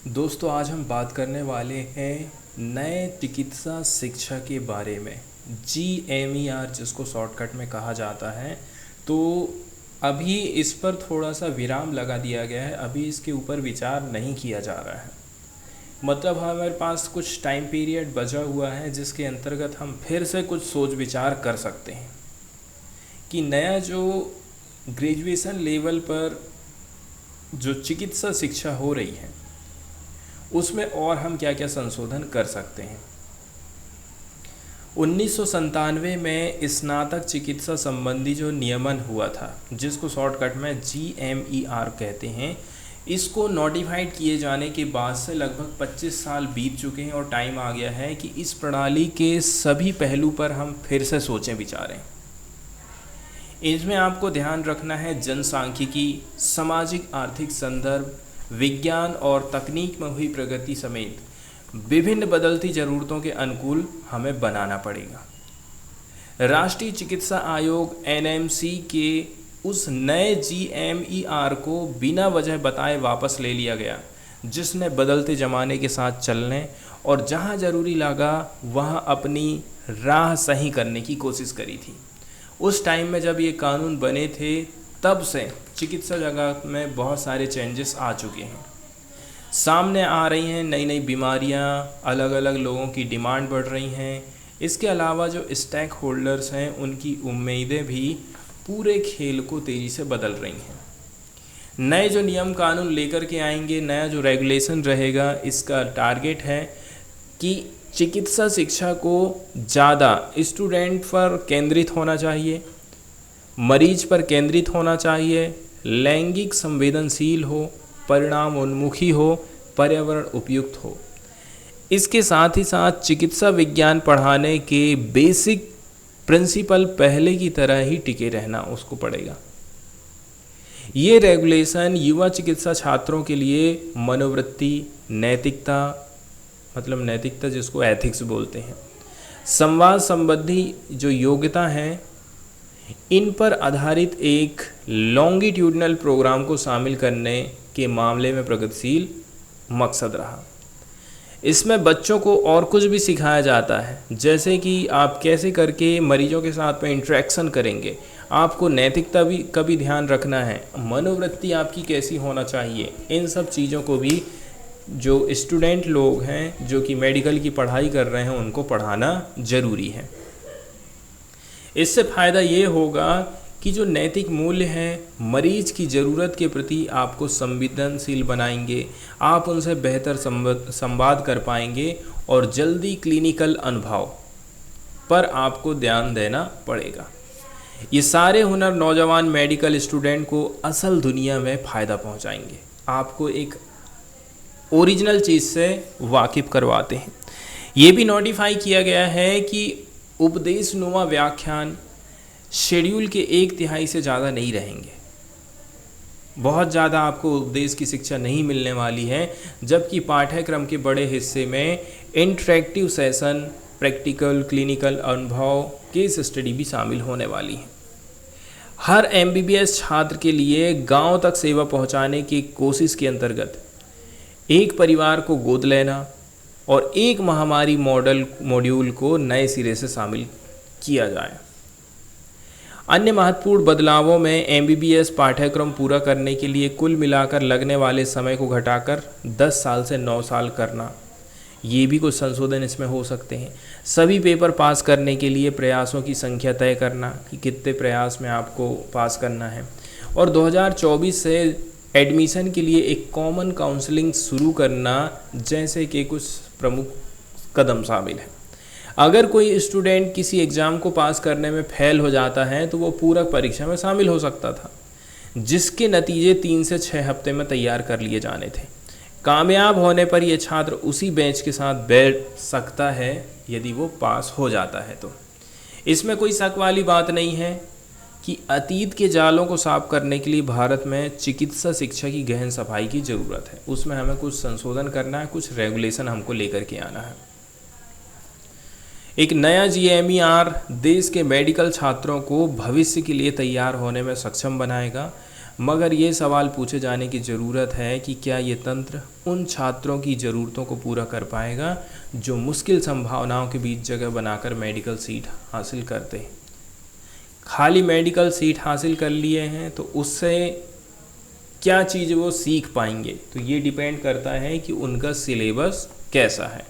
दोस्तों, आज हम बात करने वाले हैं नए चिकित्सा शिक्षा के बारे में। GMER जिसको शॉर्टकट में कहा जाता है। तो अभी इस पर थोड़ा सा विराम लगा दिया गया है, अभी इसके ऊपर विचार नहीं किया जा रहा है। मतलब हमारे पास कुछ टाइम पीरियड बचा हुआ है जिसके अंतर्गत हम फिर से कुछ सोच विचार कर सकते हैं कि नया जो ग्रेजुएशन लेवल पर जो चिकित्सा शिक्षा हो रही है उसमें और हम क्या क्या संशोधन कर सकते हैं। 1997 में स्नातक चिकित्सा संबंधी जो नियमन हुआ था जिसको शॉर्टकट में GMER कहते हैं, इसको नोटिफाइड किए जाने के बाद से लगभग 25 साल बीत चुके हैं और टाइम आ गया है कि इस प्रणाली के सभी पहलू पर हम फिर से सोचें विचारें। इसमें आपको ध्यान रखना है जनसांख्यिकी, सामाजिक आर्थिक संदर्भ, विज्ञान और तकनीक में हुई प्रगति समेत विभिन्न बदलती ज़रूरतों के अनुकूल हमें बनाना पड़ेगा। राष्ट्रीय चिकित्सा आयोग NMC के उस नए GMER को बिना वजह बताए वापस ले लिया गया, जिसने बदलते ज़माने के साथ चलने और जहां ज़रूरी लगा वहां अपनी राह सही करने की कोशिश करी थी। उस टाइम में जब ये कानून बने थे तब से चिकित्सा जगत में बहुत सारे चेंजेस आ चुके हैं, सामने आ रही हैं नई नई बीमारियां, अलग अलग लोगों की डिमांड बढ़ रही हैं। इसके अलावा जो स्टेक होल्डर्स हैं उनकी उम्मीदें भी पूरे खेल को तेज़ी से बदल रही हैं। नए जो नियम कानून लेकर के आएंगे, नया जो रेगुलेशन रहेगा, इसका टारगेट है कि चिकित्सा शिक्षा को ज़्यादा स्टूडेंट पर केंद्रित होना चाहिए, मरीज पर केंद्रित होना चाहिए, लैंगिक संवेदनशील हो, परिणाम उन्मुखी हो, पर्यावरण उपयुक्त हो। इसके साथ ही साथ चिकित्सा विज्ञान पढ़ाने के बेसिक प्रिंसिपल पहले की तरह ही टिके रहना उसको पड़ेगा। ये रेगुलेशन युवा चिकित्सा छात्रों के लिए मनोवृत्ति, नैतिकता, मतलब नैतिकता जिसको एथिक्स बोलते हैं, संवाद संबंधी जो योग्यता है, इन पर आधारित एक लॉन्गिट्यूडनल प्रोग्राम को शामिल करने के मामले में प्रगतिशील मकसद रहा। इसमें बच्चों को और कुछ भी सिखाया जाता है, जैसे कि आप कैसे करके मरीजों के साथ में इंटरेक्शन करेंगे, आपको नैतिकता भी का भी ध्यान रखना है, मनोवृत्ति आपकी कैसी होना चाहिए। इन सब चीज़ों को भी जो स्टूडेंट लोग हैं जो कि मेडिकल की पढ़ाई कर रहे हैं उनको पढ़ाना ज़रूरी है। इससे फ़ायदा ये होगा कि जो नैतिक मूल्य हैं मरीज की ज़रूरत के प्रति आपको संवेदनशील बनाएंगे, आप उनसे बेहतर संवाद कर पाएंगे और जल्दी क्लिनिकल अनुभव पर आपको ध्यान देना पड़ेगा। ये सारे हुनर नौजवान मेडिकल स्टूडेंट को असल दुनिया में फ़ायदा पहुंचाएंगे, आपको एक ओरिजिनल चीज़ से वाकिफ़ करवाते हैं। ये भी नोटिफाई किया गया है कि उपदेशनुमा व्याख्यान शेड्यूल के 1/3 से ज़्यादा नहीं रहेंगे। बहुत ज़्यादा आपको उपदेश की शिक्षा नहीं मिलने वाली है, जबकि पाठ्यक्रम के बड़े हिस्से में इंटरेक्टिव सेशन, प्रैक्टिकल, क्लिनिकल अनुभव, केस स्टडी भी शामिल होने वाली है। हर MBBS छात्र के लिए गांव तक सेवा पहुंचाने की कोशिश के अंतर्गत एक परिवार को गोद लेना और एक महामारी मॉड्यूल को नए सिरे से शामिल किया जाए। अन्य महत्वपूर्ण बदलावों में MBBS पाठ्यक्रम पूरा करने के लिए कुल मिलाकर लगने वाले समय को घटाकर 10 साल से 9 साल करना, ये भी कुछ संशोधन इसमें हो सकते हैं। सभी पेपर पास करने के लिए प्रयासों की संख्या तय करना कि कितने प्रयास में आपको पास करना है, और 2024 से एडमिशन के लिए एक कॉमन काउंसलिंग शुरू करना जैसे कि कुछ प्रमुख कदम शामिल हैं। अगर कोई स्टूडेंट किसी एग्ज़ाम को पास करने में फेल हो जाता है तो वो पूरक परीक्षा में शामिल हो सकता था, जिसके नतीजे 3 से 6 हफ्ते में तैयार कर लिए जाने थे। कामयाब होने पर यह छात्र उसी बेंच के साथ बैठ सकता है यदि वो पास हो जाता है। तो इसमें कोई शक वाली बात नहीं है कि अतीत के जालों को साफ करने के लिए भारत में चिकित्सा शिक्षा की गहन सफाई की ज़रूरत है। उसमें हमें कुछ संशोधन करना है, कुछ रेगुलेशन हमको लेकर के आना है। एक नया GMER देश के मेडिकल छात्रों को भविष्य के लिए तैयार होने में सक्षम बनाएगा। मगर ये सवाल पूछे जाने की ज़रूरत है कि क्या ये तंत्र उन छात्रों की ज़रूरतों को पूरा कर पाएगा जो मुश्किल संभावनाओं के बीच जगह बनाकर मेडिकल सीट हासिल करते हैं। खाली मेडिकल सीट हासिल कर लिए हैं तो उससे क्या चीज़ वो सीख पाएंगे, तो ये डिपेंड करता है कि उनका सिलेबस कैसा है।